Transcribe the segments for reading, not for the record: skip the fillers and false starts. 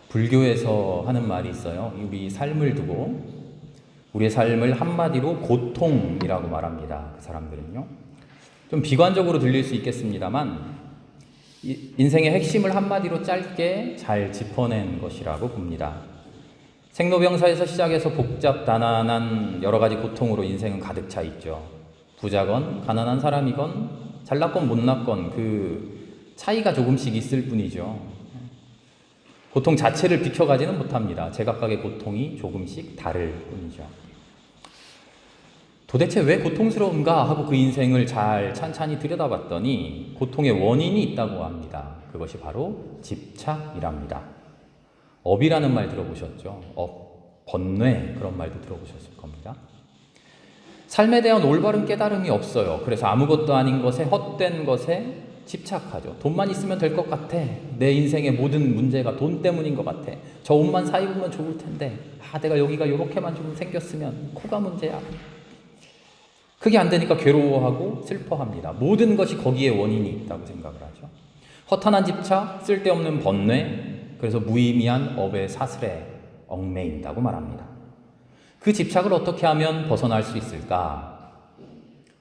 불교에서 하는 말이 있어요. 우리 삶을 두고 우리의 삶을 한마디로 고통이라고 말합니다. 그 사람들은요. 좀 비관적으로 들릴 수 있겠습니다만 인생의 핵심을 한마디로 짧게 잘 짚어낸 것이라고 봅니다. 생로병사에서 시작해서 복잡 단안한 여러 가지 고통으로 인생은 가득 차 있죠. 부자건 가난한 사람이건 잘났건 못났건 그 차이가 조금씩 있을 뿐이죠. 고통 자체를 비켜가지는 못합니다. 제각각의 고통이 조금씩 다를 뿐이죠. 도대체 왜 고통스러운가 하고 그 인생을 잘 찬찬히 들여다봤더니 고통의 원인이 있다고 합니다. 그것이 바로 집착이랍니다. 업이라는 말 들어보셨죠? 번뇌, 그런 말도 들어보셨을 겁니다. 삶에 대한 올바른 깨달음이 없어요. 그래서 아무것도 아닌 것에, 헛된 것에 집착하죠. 돈만 있으면 될 것 같아. 내 인생의 모든 문제가 돈 때문인 것 같아. 저 옷만 사 입으면 좋을 텐데, 내가 여기가 이렇게만 좀 생겼으면, 코가 문제야. 그게 안 되니까 괴로워하고 슬퍼합니다. 모든 것이 거기에 원인이 있다고 생각을 하죠. 허탄한 집착, 쓸데없는 번뇌, 그래서 무의미한 업의 사슬에 얽매인다고 말합니다. 그 집착을 어떻게 하면 벗어날 수 있을까?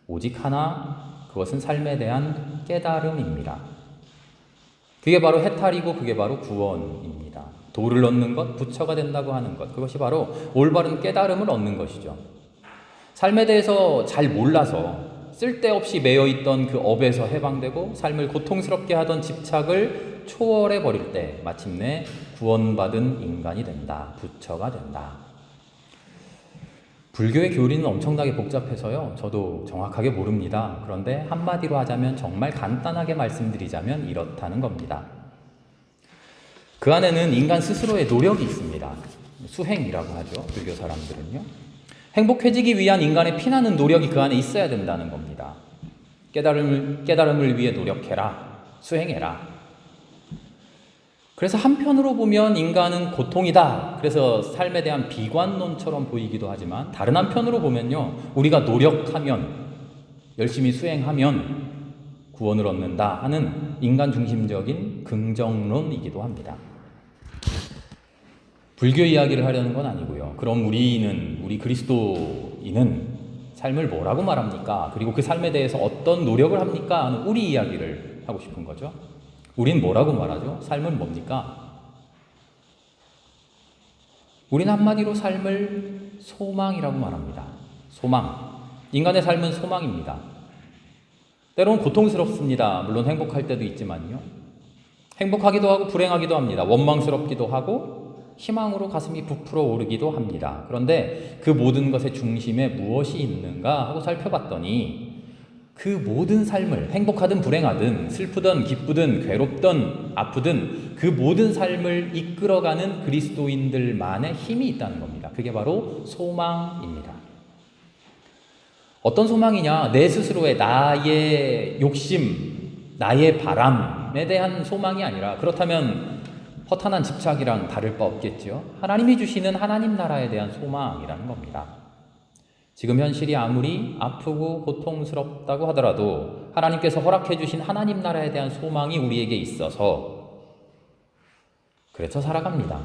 오직 하나, 그것은 삶에 대한 깨달음입니다. 그게 바로 해탈이고 그게 바로 구원입니다. 돌을 얻는 것, 부처가 된다고 하는 것, 그것이 바로 올바른 깨달음을 얻는 것이죠. 삶에 대해서 잘 몰라서 쓸데없이 매여있던 그 업에서 해방되고 삶을 고통스럽게 하던 집착을 초월해 버릴 때 마침내 구원받은 인간이 된다. 부처가 된다. 불교의 교리는 엄청나게 복잡해서요. 저도 정확하게 모릅니다. 그런데 한마디로 하자면, 정말 간단하게 말씀드리자면 이렇다는 겁니다. 그 안에는 인간 스스로의 노력이 있습니다. 수행이라고 하죠. 불교 사람들은요. 행복해지기 위한 인간의 피나는 노력이 그 안에 있어야 된다는 겁니다. 깨달음을 위해 노력해라. 수행해라. 그래서 한편으로 보면 인간은 고통이다. 그래서 삶에 대한 비관론처럼 보이기도 하지만, 다른 한편으로 보면요, 우리가 노력하면, 열심히 수행하면 구원을 얻는다 하는 인간 중심적인 긍정론이기도 합니다. 불교 이야기를 하려는 건 아니고요. 그럼 우리 그리스도인은 삶을 뭐라고 말합니까? 그리고 그 삶에 대해서 어떤 노력을 합니까? 하는 우리 이야기를 하고 싶은 거죠. 우린 뭐라고 말하죠? 삶은 뭡니까? 우리는 한마디로 삶을 소망이라고 말합니다. 소망. 인간의 삶은 소망입니다. 때로는 고통스럽습니다. 물론 행복할 때도 있지만요. 행복하기도 하고 불행하기도 합니다. 원망스럽기도 하고 희망으로 가슴이 부풀어 오르기도 합니다. 그런데 그 모든 것의 중심에 무엇이 있는가 하고 살펴봤더니, 그 모든 삶을, 행복하든 불행하든 슬프든 기쁘든 괴롭든 아프든 그 모든 삶을 이끌어가는 그리스도인들만의 힘이 있다는 겁니다. 그게 바로 소망입니다. 어떤 소망이냐? 내 스스로의 나의 욕심, 나의 바람에 대한 소망이 아니라, 그렇다면 허탄한 집착이랑 다를 바 없겠죠. 하나님이 주시는 하나님 나라에 대한 소망이라는 겁니다. 지금 현실이 아무리 아프고 고통스럽다고 하더라도 하나님께서 허락해 주신 하나님 나라에 대한 소망이 우리에게 있어서 그래서 살아갑니다.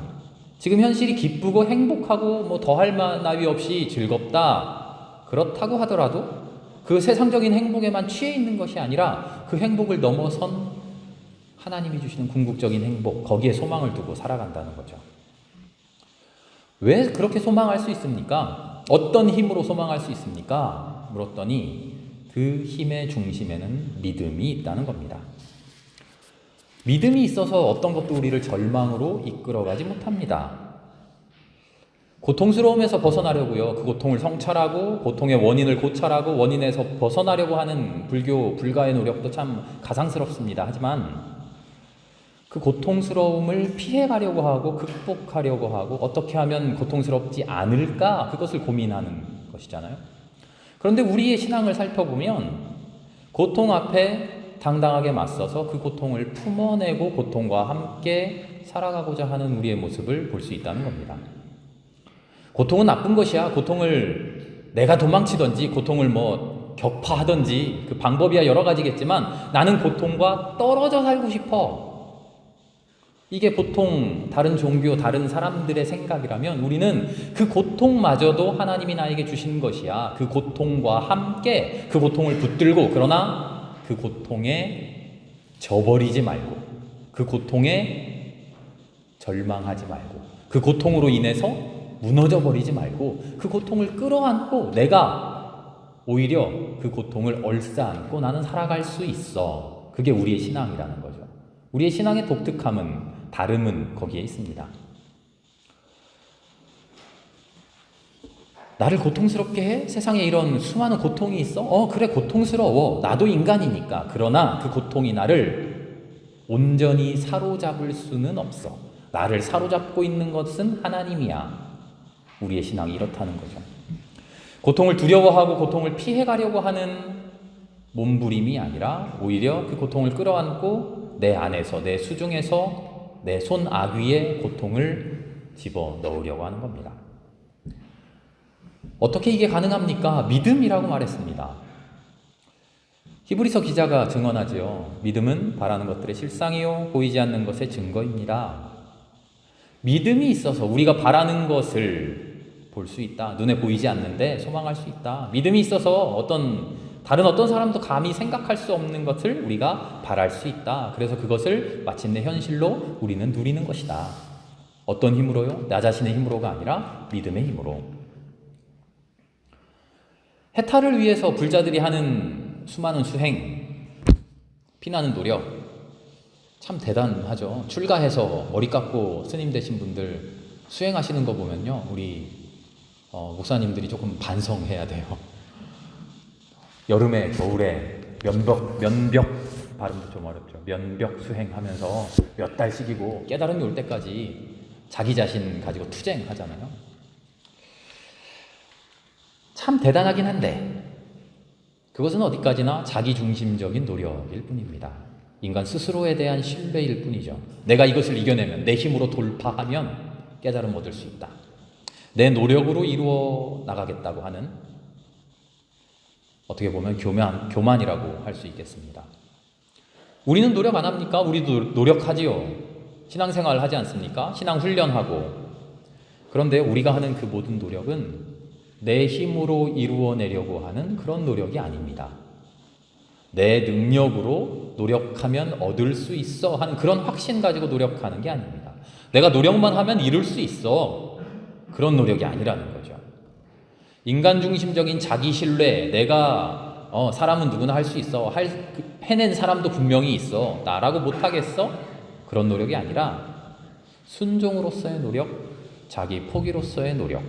지금 현실이 기쁘고 행복하고 더할 나위 없이 즐겁다, 그렇다고 하더라도 그 세상적인 행복에만 취해 있는 것이 아니라 그 행복을 넘어선 하나님이 주시는 궁극적인 행복, 거기에 소망을 두고 살아간다는 거죠. 왜 그렇게 소망할 수 있습니까? 어떤 힘으로 소망할 수 있습니까? 물었더니 그 힘의 중심에는 믿음이 있다는 겁니다. 믿음이 있어서 어떤 것도 우리를 절망으로 이끌어가지 못합니다. 고통스러움에서 벗어나려고요, 그 고통을 성찰하고 고통의 원인을 고찰하고 원인에서 벗어나려고 하는 불가의 노력도 참 가상스럽습니다. 하지만 그 고통스러움을 피해가려고 하고 극복하려고 하고 어떻게 하면 고통스럽지 않을까, 그것을 고민하는 것이잖아요. 그런데 우리의 신앙을 살펴보면 고통 앞에 당당하게 맞서서 그 고통을 품어내고 고통과 함께 살아가고자 하는 우리의 모습을 볼 수 있다는 겁니다. 고통은 나쁜 것이야. 고통을 내가 도망치든지 고통을 격파하든지 그 방법이야 여러 가지겠지만 나는 고통과 떨어져 살고 싶어. 이게 보통 다른 종교, 다른 사람들의 생각이라면 우리는 그 고통마저도 하나님이 나에게 주신 것이야. 그 고통과 함께 그 고통을 붙들고, 그러나 그 고통에 져버리지 말고, 그 고통에 절망하지 말고, 그 고통으로 인해서 무너져 버리지 말고, 그 고통을 끌어안고 내가 오히려 그 고통을 얼싸안고 나는 살아갈 수 있어. 그게 우리의 신앙이라는 거죠. 우리의 신앙의 독특함은, 다름은 거기에 있습니다. 나를 고통스럽게 해? 세상에 이런 수많은 고통이 있어? 그래, 고통스러워. 나도 인간이니까. 그러나 그 고통이 나를 온전히 사로잡을 수는 없어. 나를 사로잡고 있는 것은 하나님이야. 우리의 신앙이 이렇다는 거죠. 고통을 두려워하고 고통을 피해가려고 하는 몸부림이 아니라 오히려 그 고통을 끌어안고 내 안에서, 내 수중에서 내 손악 위에 고통을 집어넣으려고 하는 겁니다. 어떻게 이게 가능합니까? 믿음이라고 말했습니다. 히브리서 기자가 증언하지요. 믿음은 바라는 것들의 실상이요 보이지 않는 것의 증거입니다. 믿음이 있어서 우리가 바라는 것을 볼 수 있다. 눈에 보이지 않는데 소망할 수 있다. 믿음이 있어서 다른 어떤 사람도 감히 생각할 수 없는 것을 우리가 바랄 수 있다. 그래서 그것을 마침내 현실로 우리는 누리는 것이다. 어떤 힘으로요? 나 자신의 힘으로가 아니라 믿음의 힘으로. 해탈을 위해서 불자들이 하는 수많은 수행, 피나는 노력, 참 대단하죠. 출가해서 머리 깎고 스님 되신 분들 수행하시는 거 보면요, 우리 목사님들이 조금 반성해야 돼요. 여름에, 겨울에 면벽 발음도 좀 어렵죠. 면벽 수행하면서 몇 달씩이고 깨달음이 올 때까지 자기 자신 가지고 투쟁하잖아요. 참 대단하긴 한데 그것은 어디까지나 자기중심적인 노력일 뿐입니다. 인간 스스로에 대한 신뢰일 뿐이죠. 내가 이것을 이겨내면, 내 힘으로 돌파하면 깨달음 얻을 수 있다. 내 노력으로 이루어 나가겠다고 하는, 어떻게 보면 교만이라고 할 수 있겠습니다. 우리는 노력 안 합니까? 우리도 노력하지요. 신앙생활 하지 않습니까? 신앙훈련하고. 그런데 우리가 하는 그 모든 노력은 내 힘으로 이루어내려고 하는 그런 노력이 아닙니다. 내 능력으로 노력하면 얻을 수 있어 하는 그런 확신 가지고 노력하는 게 아닙니다. 내가 노력만 하면 이룰 수 있어. 그런 노력이 아니라는 거죠. 인간 중심적인 자기 신뢰, 내가 사람은 누구나 할 수 있어, 해낸 사람도 분명히 있어, 나라고 못하겠어? 그런 노력이 아니라 순종으로서의 노력, 자기 포기로서의 노력,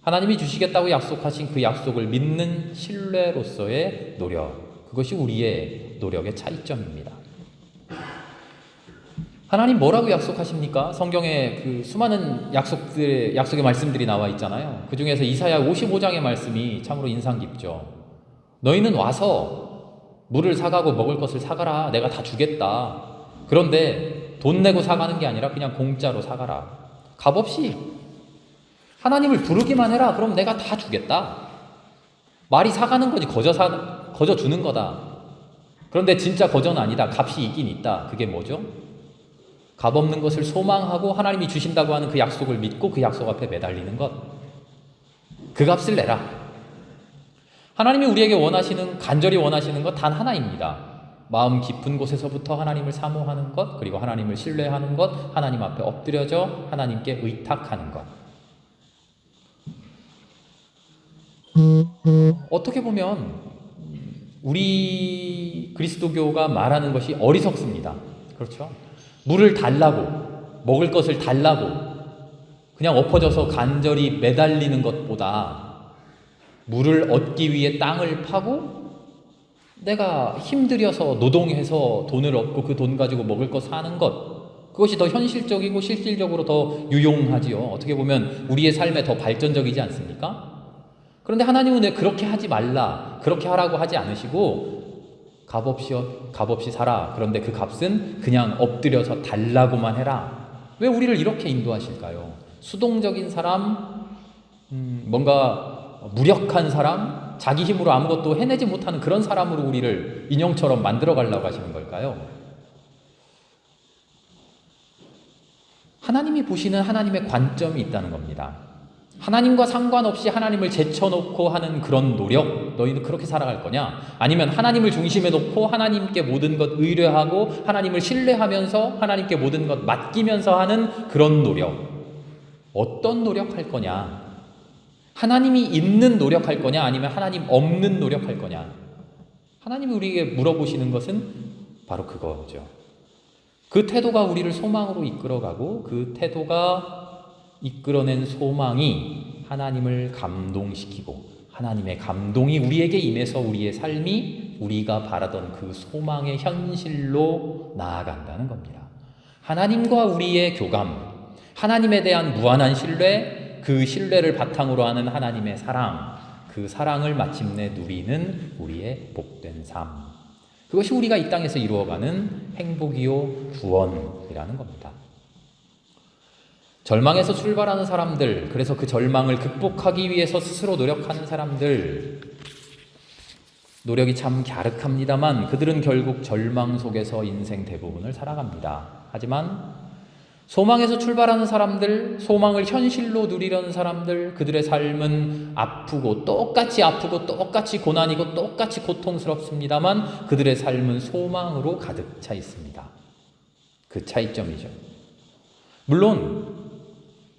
하나님이 주시겠다고 약속하신 그 약속을 믿는 신뢰로서의 노력, 그것이 우리의 노력의 차이점입니다. 하나님 뭐라고 약속하십니까? 성경에 그 수많은 약속의 말씀들이 나와 있잖아요. 그 중에서 이사야 55장의 말씀이 참으로 인상 깊죠. 너희는 와서 물을 사가고 먹을 것을 사가라. 내가 다 주겠다. 그런데 돈 내고 사가는 게 아니라 그냥 공짜로 사가라. 값없이 하나님을 부르기만 해라. 그럼 내가 다 주겠다. 말이 사가는 거지 거저 주는 거다. 그런데 진짜 거저는 아니다. 값이 있긴 있다. 그게 뭐죠? 값없는 것을 소망하고 하나님이 주신다고 하는 그 약속을 믿고 그 약속 앞에 매달리는 것. 그 값을 내라. 하나님이 우리에게 간절히 원하시는 것 단 하나입니다. 마음 깊은 곳에서부터 하나님을 사모하는 것, 그리고 하나님을 신뢰하는 것, 하나님 앞에 엎드려져 하나님께 의탁하는 것. 어떻게 보면 우리 그리스도교가 말하는 것이 어리석습니다. 그렇죠? 물을 달라고, 먹을 것을 달라고 그냥 엎어져서 간절히 매달리는 것보다 물을 얻기 위해 땅을 파고 내가 힘들여서 노동해서 돈을 얻고 그 돈 가지고 먹을 거 사는 것, 그것이 더 현실적이고 실질적으로 더 유용하지요. 어떻게 보면 우리의 삶에 더 발전적이지 않습니까? 그런데 하나님은 왜 그렇게 하지 말라, 그렇게 하라고 하지 않으시고 값없이 살아. 그런데 그 값은 그냥 엎드려서 달라고만 해라. 왜 우리를 이렇게 인도하실까요? 수동적인 사람, 뭔가 무력한 사람, 자기 힘으로 아무것도 해내지 못하는 그런 사람으로 우리를 인형처럼 만들어 가려고 하시는 걸까요? 하나님이 보시는 하나님의 관점이 있다는 겁니다. 하나님과 상관없이 하나님을 제쳐놓고 하는 그런 노력, 너희는 그렇게 살아갈 거냐? 아니면 하나님을 중심에 놓고 하나님께 모든 것 의뢰하고 하나님을 신뢰하면서 하나님께 모든 것 맡기면서 하는 그런 노력, 어떤 노력할 거냐? 하나님이 있는 노력할 거냐? 아니면 하나님 없는 노력할 거냐? 하나님이 우리에게 물어보시는 것은 바로 그거죠. 그 태도가 우리를 소망으로 이끌어가고 그 태도가 이끌어낸 소망이 하나님을 감동시키고 하나님의 감동이 우리에게 임해서 우리의 삶이 우리가 바라던 그 소망의 현실로 나아간다는 겁니다. 하나님과 우리의 교감, 하나님에 대한 무한한 신뢰, 그 신뢰를 바탕으로 하는 하나님의 사랑, 그 사랑을 마침내 누리는 우리의 복된 삶. 그것이 우리가 이 땅에서 이루어가는 행복이요 구원이라는 겁니다. 절망에서 출발하는 사람들, 그래서 그 절망을 극복하기 위해서 스스로 노력하는 사람들, 노력이 참 갸륵합니다만 그들은 결국 절망 속에서 인생 대부분을 살아갑니다. 하지만 소망에서 출발하는 사람들, 소망을 현실로 누리려는 사람들, 그들의 삶은 아프고 똑같이 고난이고 똑같이 고통스럽습니다만 그들의 삶은 소망으로 가득 차 있습니다. 그 차이점이죠. 물론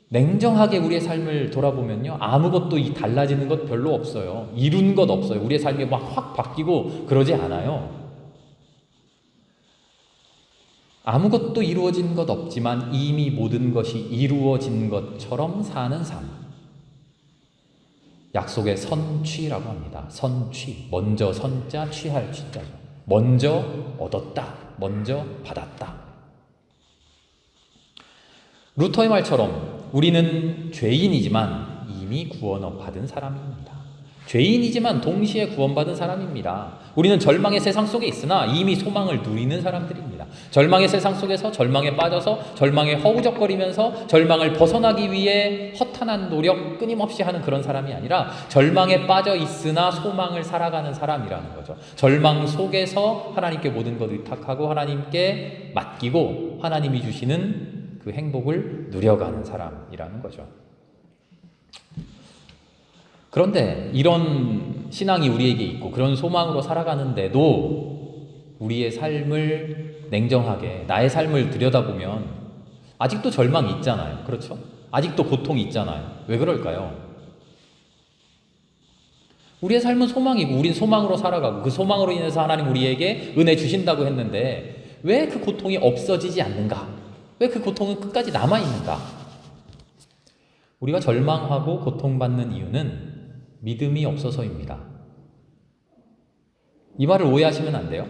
냉정하게 우리의 삶을 돌아보면요, 아무것도 달라지는 것 별로 없어요. 이룬 것 없어요. 우리의 삶이 막 확 바뀌고 그러지 않아요. 아무것도 이루어진 것 없지만 이미 모든 것이 이루어진 것처럼 사는 삶. 약속의 선취라고 합니다. 선취. 먼저 선자, 취할 취자죠. 먼저 얻었다. 먼저 받았다. 루터의 말처럼 우리는 죄인이지만 이미 구원을 받은 사람입니다. 죄인이지만 동시에 구원받은 사람입니다. 우리는 절망의 세상 속에 있으나 이미 소망을 누리는 사람들입니다. 절망의 세상 속에서 절망에 빠져서 절망에 허우적거리면서 절망을 벗어나기 위해 허탄한 노력 끊임없이 하는 그런 사람이 아니라 절망에 빠져 있으나 소망을 살아가는 사람이라는 거죠. 절망 속에서 하나님께 모든 것 의탁하고 하나님께 맡기고 하나님이 주시는 그 행복을 누려가는 사람이라는 거죠. 그런데 이런 신앙이 우리에게 있고 그런 소망으로 살아가는데도 우리의 삶을 냉정하게 나의 삶을 들여다보면 아직도 절망이 있잖아요. 그렇죠? 아직도 고통이 있잖아요. 왜 그럴까요? 우리의 삶은 소망이고 우린 소망으로 살아가고 그 소망으로 인해서 하나님 우리에게 은혜 주신다고 했는데 왜 그 고통이 없어지지 않는가? 왜 그 고통은 끝까지 남아있는가? 우리가 절망하고 고통받는 이유는 믿음이 없어서입니다. 이 말을 오해하시면 안 돼요.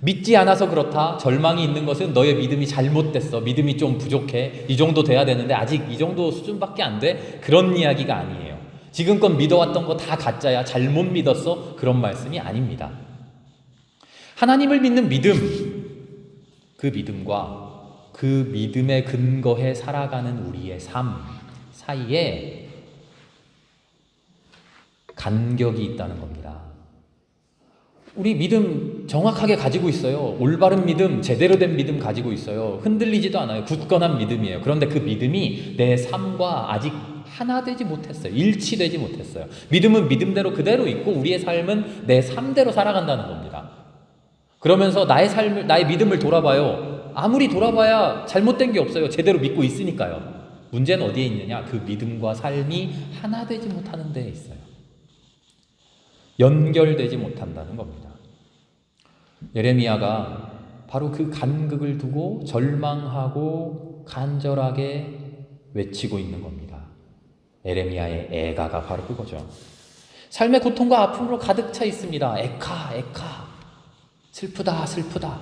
믿지 않아서 그렇다. 절망이 있는 것은 너의 믿음이 잘못됐어. 믿음이 좀 부족해. 이 정도 돼야 되는데 아직 이 정도 수준밖에 안 돼. 그런 이야기가 아니에요. 지금껏 믿어왔던 거 다 가짜야. 잘못 믿었어. 그런 말씀이 아닙니다. 하나님을 믿는 믿음, 그 믿음과 그 믿음에 근거해 살아가는 우리의 삶 사이에 간격이 있다는 겁니다. 우리 믿음 정확하게 가지고 있어요. 올바른 믿음, 제대로 된 믿음 가지고 있어요. 흔들리지도 않아요. 굳건한 믿음이에요. 그런데 그 믿음이 내 삶과 아직 하나 되지 못했어요. 일치되지 못했어요. 믿음은 믿음대로 그대로 있고 우리의 삶은 내 삶대로 살아간다는 겁니다. 그러면서 나의 믿음을 돌아봐요. 아무리 돌아봐야 잘못된 게 없어요. 제대로 믿고 있으니까요. 문제는 어디에 있느냐? 그 믿음과 삶이 하나 되지 못하는 데에 있어요. 연결되지 못한다는 겁니다. 예레미야가 바로 그 간극을 두고 절망하고 간절하게 외치고 있는 겁니다. 예레미야의 애가가 바로 그거죠. 삶의 고통과 아픔으로 가득 차 있습니다. 에카, 에카. 슬프다, 슬프다.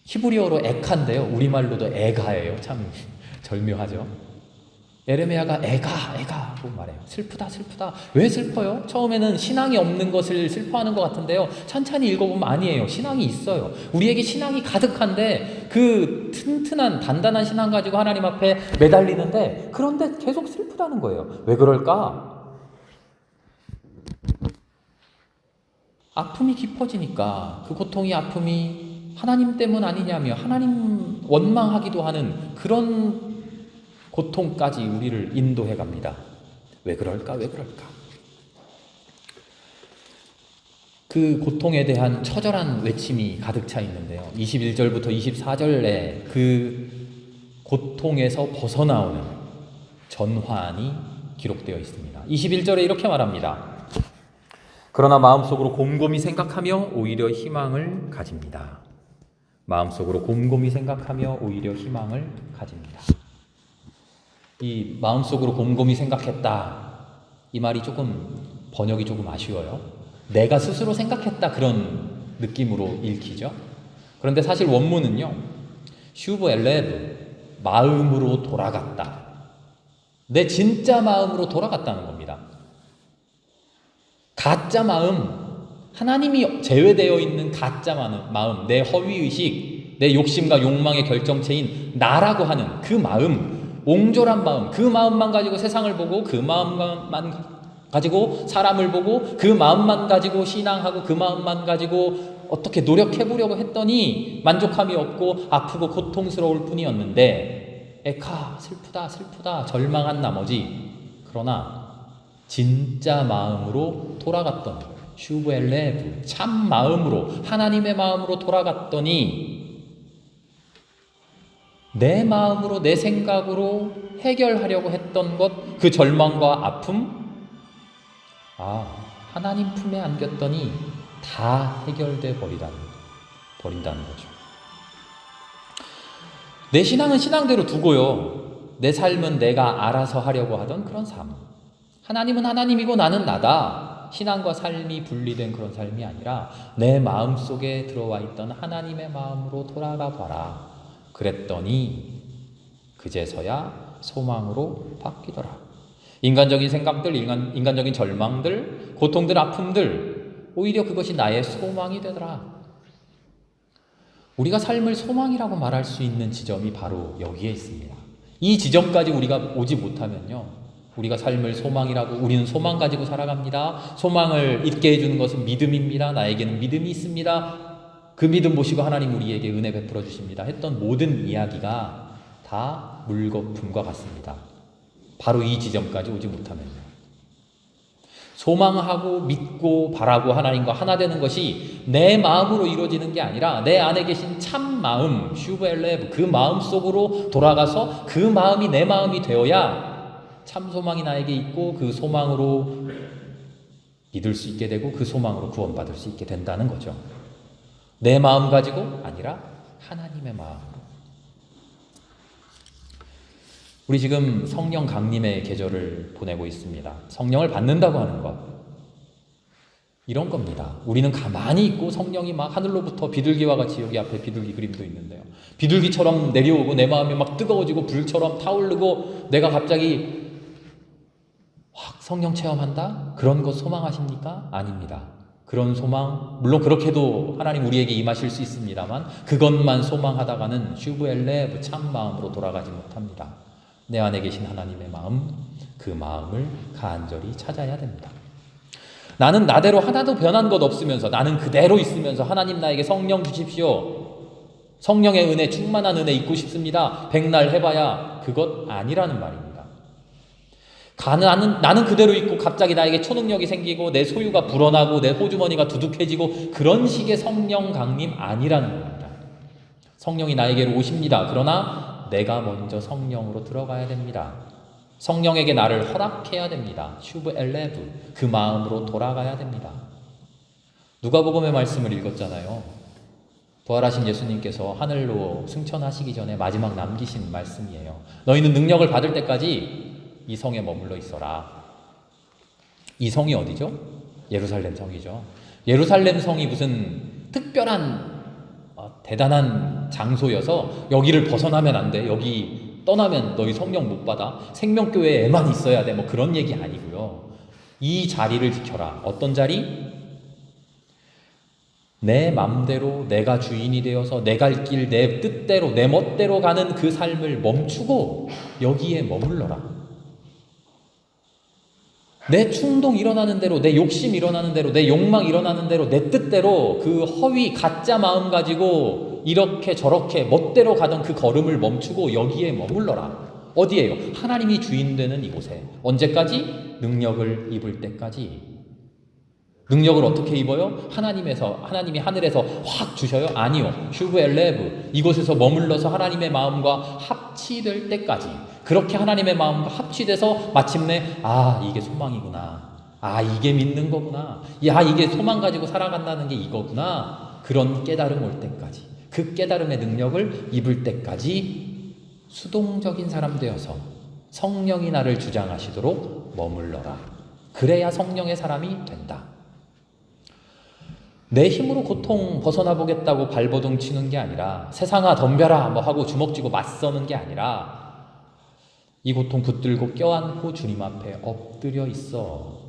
히브리어로 에카인데요. 우리말로도 에가예요. 참 절묘하죠. 예레미야가 에가고 말해요. 슬프다, 슬프다. 왜 슬퍼요? 처음에는 신앙이 없는 것을 슬퍼하는 것 같은데요. 천천히 읽어보면 아니에요. 신앙이 있어요. 우리에게 신앙이 가득한데 그 튼튼한 단단한 신앙 가지고 하나님 앞에 매달리는데 그런데 계속 슬프다는 거예요. 왜 그럴까? 아픔이 깊어지니까 그 고통이 아픔이 하나님 때문 아니냐며 하나님 원망하기도 하는 그런 고통까지 우리를 인도해 갑니다. 왜 그럴까? 왜 그럴까? 그 고통에 대한 처절한 외침이 가득 차 있는데요. 21절부터 24절에 그 고통에서 벗어나오는 전환이 기록되어 있습니다. 21절에 이렇게 말합니다. 그러나 마음속으로 곰곰이 생각하며 오히려 희망을 가집니다. 마음속으로 곰곰이 생각하며 오히려 희망을 가집니다. 이 마음속으로 곰곰이 생각했다. 이 말이 조금 번역이 조금 아쉬워요. 내가 스스로 생각했다 그런 느낌으로 읽히죠. 그런데 사실 원문은요. 슈브 엘레브 마음으로 돌아갔다. 내 진짜 마음으로 돌아갔다는 겁니다. 가짜 마음, 하나님이 제외되어 있는 가짜 마음, 내 허위의식, 내 욕심과 욕망의 결정체인 나라고 하는 그 마음, 옹졸한 마음, 그 마음만 가지고 세상을 보고 그 마음만 가지고 사람을 보고 그 마음만 가지고 신앙하고 그 마음만 가지고 어떻게 노력해보려고 했더니 만족함이 없고 아프고 고통스러울 뿐이었는데 에카 슬프다 절망한 나머지 그러나 진짜 마음으로 돌아갔던 슈브엘레브 참 마음으로 하나님의 마음으로 돌아갔더니 내 마음으로 내 생각으로 해결하려고 했던 것 그 절망과 아픔 하나님 품에 안겼더니 다 해결돼 버린다는 거죠. 내 신앙은 신앙대로 두고요. 내 삶은 내가 알아서 하려고 하던 그런 삶. 하나님은 하나님이고 나는 나다. 신앙과 삶이 분리된 그런 삶이 아니라 내 마음속에 들어와 있던 하나님의 마음으로 돌아가 봐라. 그랬더니 그제서야 소망으로 바뀌더라. 인간적인 생각들, 인간적인 절망들, 고통들, 아픔들 오히려 그것이 나의 소망이 되더라. 우리가 삶을 소망이라고 말할 수 있는 지점이 바로 여기에 있습니다. 이 지점까지 우리가 오지 못하면요. 우리가 삶을 소망이라고 우리는 소망 가지고 살아갑니다. 소망을 있게 해주는 것은 믿음입니다. 나에게는 믿음이 있습니다. 그 믿음 보시고 하나님 우리에게 은혜 베풀어 주십니다. 했던 모든 이야기가 다 물거품과 같습니다. 바로 이 지점까지 오지 못하면요. 소망하고 믿고 바라고 하나님과 하나 되는 것이 내 마음으로 이루어지는 게 아니라 내 안에 계신 참 마음, 슈브엘레브 그 마음 속으로 돌아가서 그 마음이 내 마음이 되어야 참 소망이 나에게 있고 그 소망으로 믿을 수 있게 되고 그 소망으로 구원받을 수 있게 된다는 거죠. 내 마음 가지고 아니라 하나님의 마음으로. 우리 지금 성령 강림의 계절을 보내고 있습니다. 성령을 받는다고 하는 것. 이런 겁니다. 우리는 가만히 있고 성령이 막 하늘로부터 비둘기와 같이 여기 앞에 비둘기 그림도 있는데요. 비둘기처럼 내려오고 내 마음이 막 뜨거워지고 불처럼 타오르고 내가 갑자기 확 성령 체험한다? 그런 것 소망하십니까? 아닙니다. 그런 소망, 물론 그렇게도 하나님 우리에게 임하실 수 있습니다만 그것만 소망하다가는 슈브엘레 참 마음으로 돌아가지 못합니다. 내 안에 계신 하나님의 마음, 그 마음을 간절히 찾아야 됩니다. 나는 나대로 하나도 변한 것 없으면서 나는 그대로 있으면서 하나님 나에게 성령 주십시오. 성령의 은혜, 충만한 은혜 있고 싶습니다. 백날 해봐야 그것 아니라는 말입니다. 나는 그대로 있고 갑자기 나에게 초능력이 생기고 내 소유가 불어나고 내 호주머니가 두둑해지고 그런 식의 성령 강림 아니라는 겁니다. 성령이 나에게로 오십니다. 그러나 내가 먼저 성령으로 들어가야 됩니다. 성령에게 나를 허락해야 됩니다. 슈브 엘레브 그 마음으로 돌아가야 됩니다. 누가복음의 말씀을 읽었잖아요. 부활하신 예수님께서 하늘로 승천하시기 전에 마지막 남기신 말씀이에요. 너희는 능력을 받을 때까지 이 성에 머물러 있어라. 이 성이 어디죠? 예루살렘 성이죠. 예루살렘 성이 무슨 특별한 대단한 장소여서 여기를 벗어나면 안 돼. 여기 떠나면 너희 성령 못 받아. 생명교회에만 있어야 돼. 뭐 그런 얘기 아니고요. 이 자리를 지켜라. 어떤 자리? 내 맘대로 내가 주인이 되어서 내 갈 길, 내 뜻대로, 내 멋대로 가는 그 삶을 멈추고 여기에 머물러라. 내 충동 일어나는 대로, 내 욕심 일어나는 대로, 내 욕망 일어나는 대로, 내 뜻대로 그 허위 가짜 마음 가지고 이렇게 저렇게 멋대로 가던 그 걸음을 멈추고 여기에 머물러라. 어디에요? 하나님이 주인 되는 이곳에. 언제까지? 능력을 입을 때까지. 능력을 어떻게 입어요? 하나님이 하늘에서 확 주셔요? 아니요. 슈브 엘레브, 이곳에서 머물러서 하나님의 마음과 합치될 때까지. 그렇게 하나님의 마음과 합치돼서 마침내 이게 소망이구나. 이게 믿는 거구나. 이게 소망 가지고 살아간다는 게 이거구나. 그런 깨달음 올 때까지, 그 깨달음의 능력을 입을 때까지 수동적인 사람 되어서 성령이 나를 주장하시도록 머물러라. 그래야 성령의 사람이 된다. 내 힘으로 고통 벗어나 보겠다고 발버둥 치는 게 아니라, 세상아 덤벼라 하고 주먹 쥐고 맞서는 게 아니라, 이 고통 붙들고 껴안고 주님 앞에 엎드려 있어.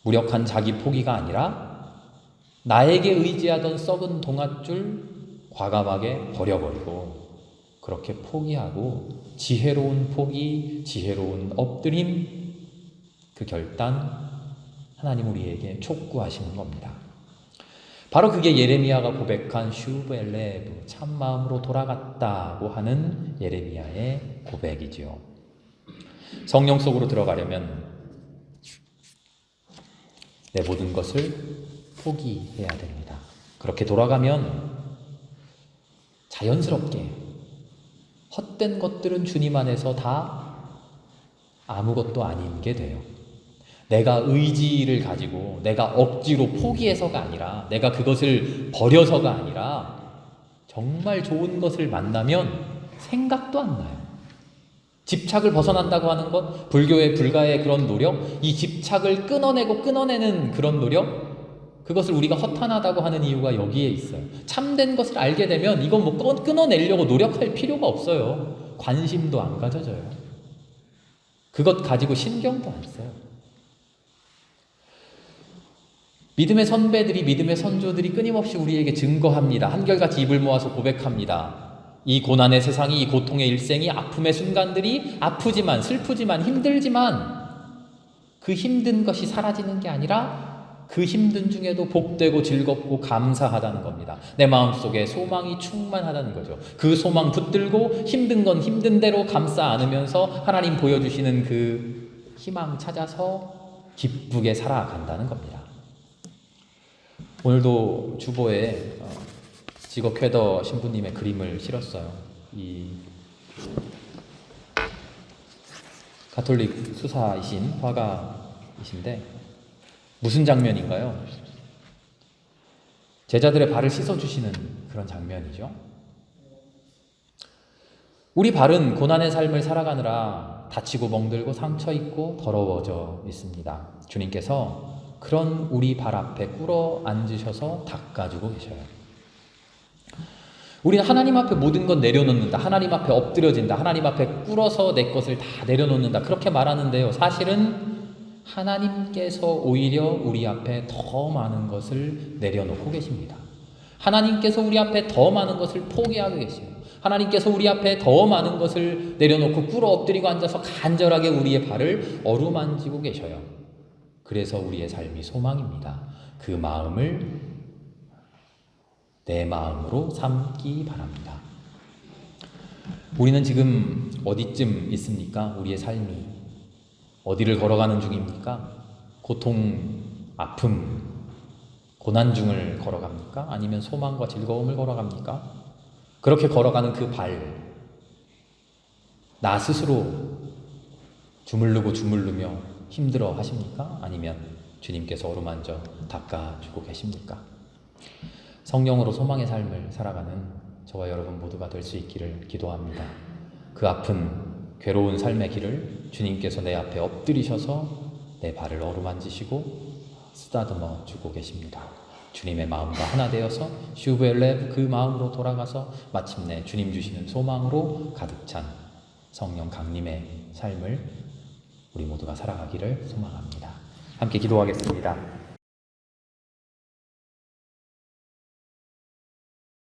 무력한 자기 포기가 아니라 나에게 의지하던 썩은 동아줄 과감하게 버려버리고, 그렇게 포기하고 지혜로운 포기, 지혜로운 엎드림, 그 결단, 하나님 우리에게 촉구하시는 겁니다. 바로 그게 예레미야가 고백한 슈브 엘레브, 참마음으로 돌아갔다고 하는 예레미야의 고백이지요. 성령 속으로 들어가려면 내 모든 것을 포기해야 됩니다. 그렇게 돌아가면 자연스럽게 헛된 것들은 주님 안에서 다 아무것도 아닌 게 돼요. 내가 의지를 가지고 내가 억지로 포기해서가 아니라, 내가 그것을 버려서가 아니라, 정말 좋은 것을 만나면 생각도 안 나요. 집착을 벗어난다고 하는 것, 불교의 불가의 그런 노력, 이 집착을 끊어내는 그런 노력, 그것을 우리가 허탄하다고 하는 이유가 여기에 있어요. 참된 것을 알게 되면 이건 끊어내려고 노력할 필요가 없어요. 관심도 안 가져져요. 그것 가지고 신경도 안 써요. 믿음의 선배들이, 믿음의 선조들이 끊임없이 우리에게 증거합니다. 한결같이 입을 모아서 고백합니다. 이 고난의 세상이, 이 고통의 일생이, 아픔의 순간들이 아프지만, 슬프지만, 힘들지만 그 힘든 것이 사라지는 게 아니라 그 힘든 중에도 복되고 즐겁고 감사하다는 겁니다. 내 마음속에 소망이 충만하다는 거죠. 그 소망 붙들고 힘든 건 힘든 대로 감싸 안으면서 하나님 보여주시는 그 희망 찾아서 기쁘게 살아간다는 겁니다. 오늘도 주보에 지거 쾌더 신부님의 그림을 실었어요. 이 가톨릭 수사이신 화가이신데 무슨 장면인가요? 제자들의 발을 씻어주시는 그런 장면이죠. 우리 발은 고난의 삶을 살아가느라 다치고 멍들고 상처 있고 더러워져 있습니다. 주님께서 그런 우리 발 앞에 꿇어 앉으셔서 닦아주고 계셔요. 우리는 하나님 앞에 모든 건 내려놓는다. 하나님 앞에 엎드려진다. 하나님 앞에 꿇어서 내 것을 다 내려놓는다. 그렇게 말하는데요. 사실은 하나님께서 오히려 우리 앞에 더 많은 것을 내려놓고 계십니다. 하나님께서 우리 앞에 더 많은 것을 포기하고 계세요. 하나님께서 우리 앞에 더 많은 것을 내려놓고 꿇어 엎드리고 앉아서 간절하게 우리의 발을 어루만지고 계셔요. 그래서 우리의 삶이 소망입니다. 그 마음을 내 마음으로 삼기 바랍니다. 우리는 지금 어디쯤 있습니까? 우리의 삶이 어디를 걸어가는 중입니까? 고통, 아픔, 고난 중을 걸어갑니까? 아니면 소망과 즐거움을 걸어갑니까? 그렇게 걸어가는 그 발, 나 스스로 주물르며 힘들어 하십니까? 아니면 주님께서 어루만져 닦아주고 계십니까? 성령으로 소망의 삶을 살아가는 저와 여러분 모두가 될 수 있기를 기도합니다. 그 아픈 괴로운 삶의 길을 주님께서 내 앞에 엎드리셔서 내 발을 어루만지시고 쓰다듬어 주고 계십니다. 주님의 마음과 하나 되어서 슈브엘레 그 마음으로 돌아가서 마침내 주님 주시는 소망으로 가득 찬 성령 강림의 삶을 우리 모두가 살아가기를 소망합니다. 함께 기도하겠습니다.